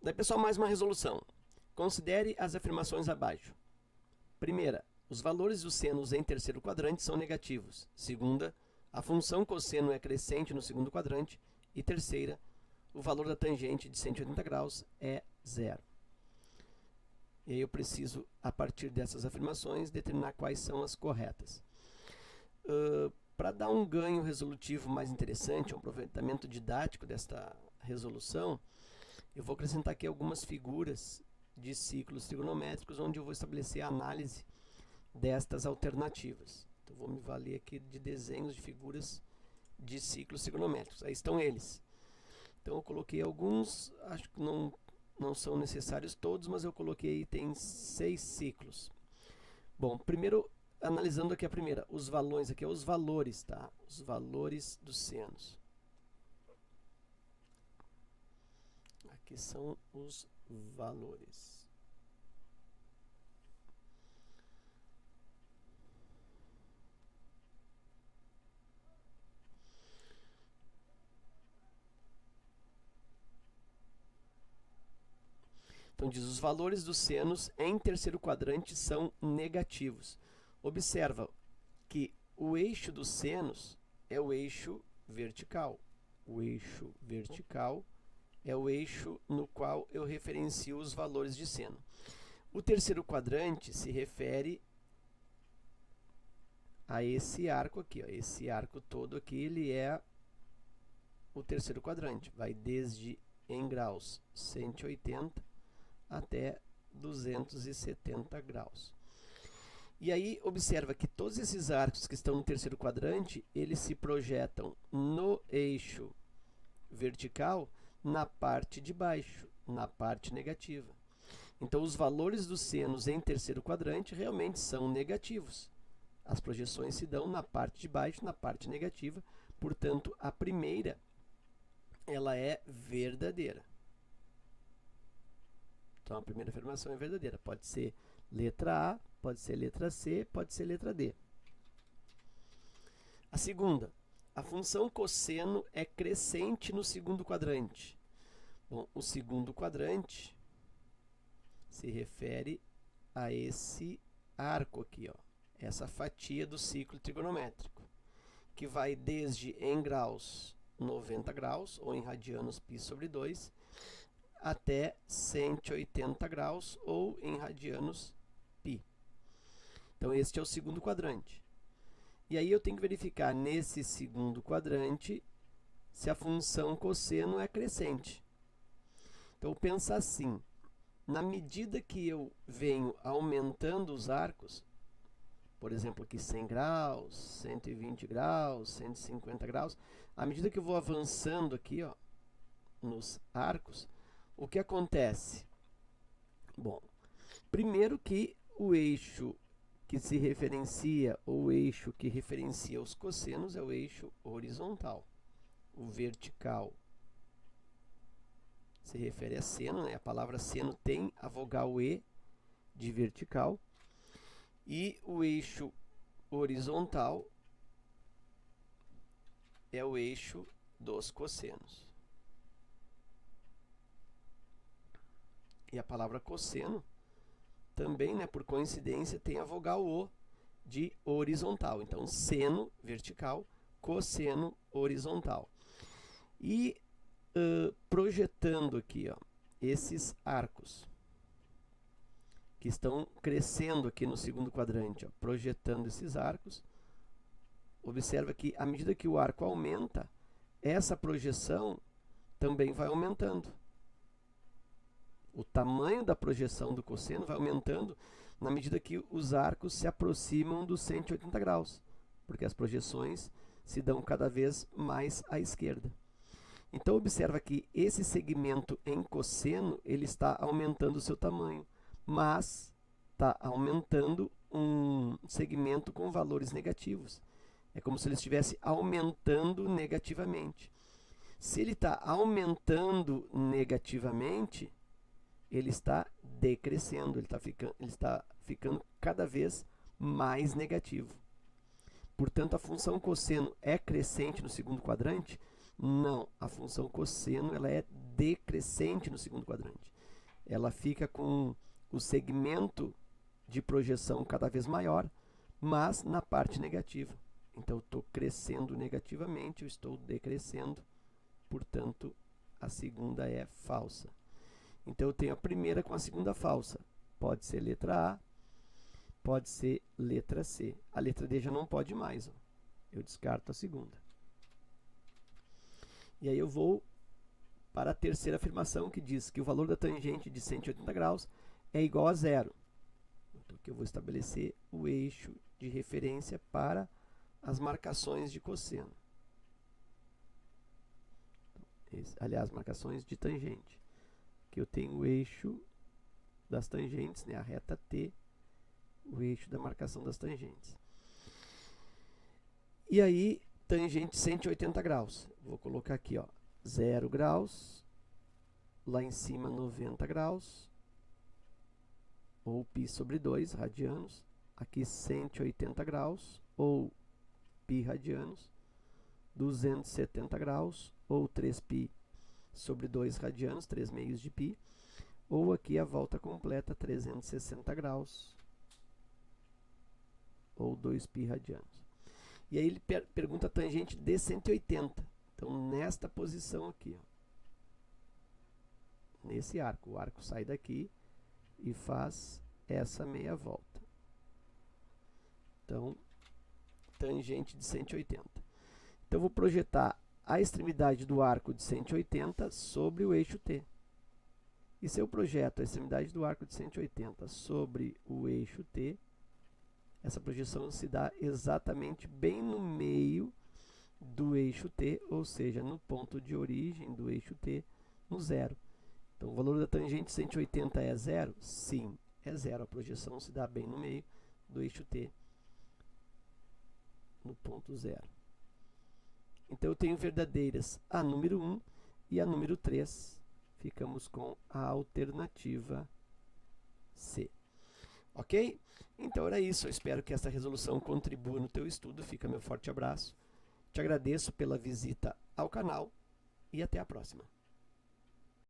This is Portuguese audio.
Daí, pessoal, mais uma resolução. Considere as afirmações abaixo. Primeira, os valores dos senos em terceiro quadrante são negativos. Segunda, a função cosseno é crescente no segundo quadrante. E terceira, o valor da tangente de 180 graus é zero. E aí eu preciso, a partir dessas afirmações, determinar quais são as corretas. Para dar um ganho resolutivo mais interessante, um aproveitamento didático desta resolução, eu vou acrescentar aqui algumas figuras de ciclos trigonométricos, onde eu vou estabelecer a análise destas alternativas. Então, vou me valer aqui de desenhos de figuras de ciclos trigonométricos. Aí estão eles. Então, eu coloquei alguns, acho que não são necessários todos, mas eu coloquei, tem 6 ciclos. Bom, primeiro, analisando aqui a primeira, os valores, aqui é os valores, tá? Os valores dos senos. Aqui são os valores. Então diz, os valores dos senos em terceiro quadrante são negativos. Observa que o eixo dos senos é o eixo vertical. O eixo vertical é o eixo no qual eu referencio os valores de seno. O terceiro quadrante se refere a esse arco aqui, ó. Esse arco todo aqui, ele é o terceiro quadrante. Vai desde em graus 180 até 270 graus. E aí, observa que todos esses arcos que estão no terceiro quadrante, eles se projetam no eixo vertical na parte de baixo, na parte negativa. Então, os valores dos senos em terceiro quadrante realmente são negativos. As projeções se dão na parte de baixo, na parte negativa. Portanto, a primeira, ela é verdadeira. Então, a primeira afirmação é verdadeira. Pode ser letra A, pode ser letra C, pode ser letra D. A segunda, a função cosseno é crescente no segundo quadrante. Bom, o segundo quadrante se refere a esse arco aqui, ó, essa fatia do ciclo trigonométrico, que vai desde em graus 90 graus, ou em radianos π sobre 2, até 180 graus, ou em radianos π. Então, este é o segundo quadrante. E aí eu tenho que verificar nesse segundo quadrante se a função cosseno é crescente. Então, pensa assim, na medida que eu venho aumentando os arcos, por exemplo, aqui 100 graus, 120 graus, 150 graus, à medida que eu vou avançando aqui, ó, nos arcos, o que acontece? Bom, primeiro que o eixo que se referencia, ou o eixo que referencia os cossenos, é o eixo horizontal. O vertical se refere a seno, né? A palavra seno tem a vogal E de vertical. E o eixo horizontal é o eixo dos cossenos. E a palavra cosseno também, né, por coincidência, tem a vogal O de horizontal. Então, seno vertical, cosseno horizontal. E projetando aqui, ó, esses arcos que estão crescendo aqui no segundo quadrante, ó, projetando esses arcos, observa que à medida que o arco aumenta, essa projeção também vai aumentando. O tamanho da projeção do cosseno vai aumentando na medida que os arcos se aproximam dos 180 graus, porque as projeções se dão cada vez mais à esquerda. Então, observa que esse segmento em cosseno, ele está aumentando o seu tamanho, mas está aumentando um segmento com valores negativos. É como se ele estivesse aumentando negativamente. Se ele está aumentando negativamente, ele está decrescendo, ele está ficando cada vez mais negativo. Portanto, a função cosseno é crescente no segundo quadrante? Não, a função cosseno ela é decrescente no segundo quadrante. ela fica com o segmento de projeção cada vez maior, mas na parte negativa. Então, eu estou crescendo negativamente, eu estou decrescendo, portanto, a segunda é falsa. Então, eu tenho a primeira com a segunda falsa. Pode ser letra A, pode ser letra C. A letra D já não pode mais, ó. Eu descarto a segunda. E aí eu vou para a terceira afirmação, que diz que o valor da tangente de 180 graus é igual a zero. Então, aqui eu vou estabelecer o eixo de referência para as marcações de cosseno. Aliás, marcações de tangente. Aqui eu tenho o eixo das tangentes, né, a reta T, o eixo da marcação das tangentes. E aí, tangente 180 graus. Vou colocar aqui, ó, 0 graus, lá em cima 90 graus, ou π sobre 2 radianos, aqui 180 graus, ou π radianos, 270 graus, ou 3π sobre 2 radianos, 3 meios de π, ou aqui a volta completa, 360 graus, ou 2π radianos. E aí ele pergunta a tangente de 180. Então, nesta posição aqui, ó, nesse arco, o arco sai daqui e faz essa meia volta. Então, tangente de 180. Então, eu vou projetar a extremidade do arco de 180 sobre o eixo T. E se eu projeto a extremidade do arco de 180 sobre o eixo T, essa projeção se dá exatamente bem no meio do eixo T, ou seja, no ponto de origem do eixo T, no zero. Então, o valor da tangente 180 é zero? Sim, é zero. A projeção se dá bem no meio do eixo T, no ponto zero. Então, eu tenho verdadeiras a número 1 e a número 3. Ficamos com a alternativa C. Ok? Então, era isso. Eu espero que essa resolução contribua no teu estudo. Fica meu forte abraço. Te agradeço pela visita ao canal e até a próxima.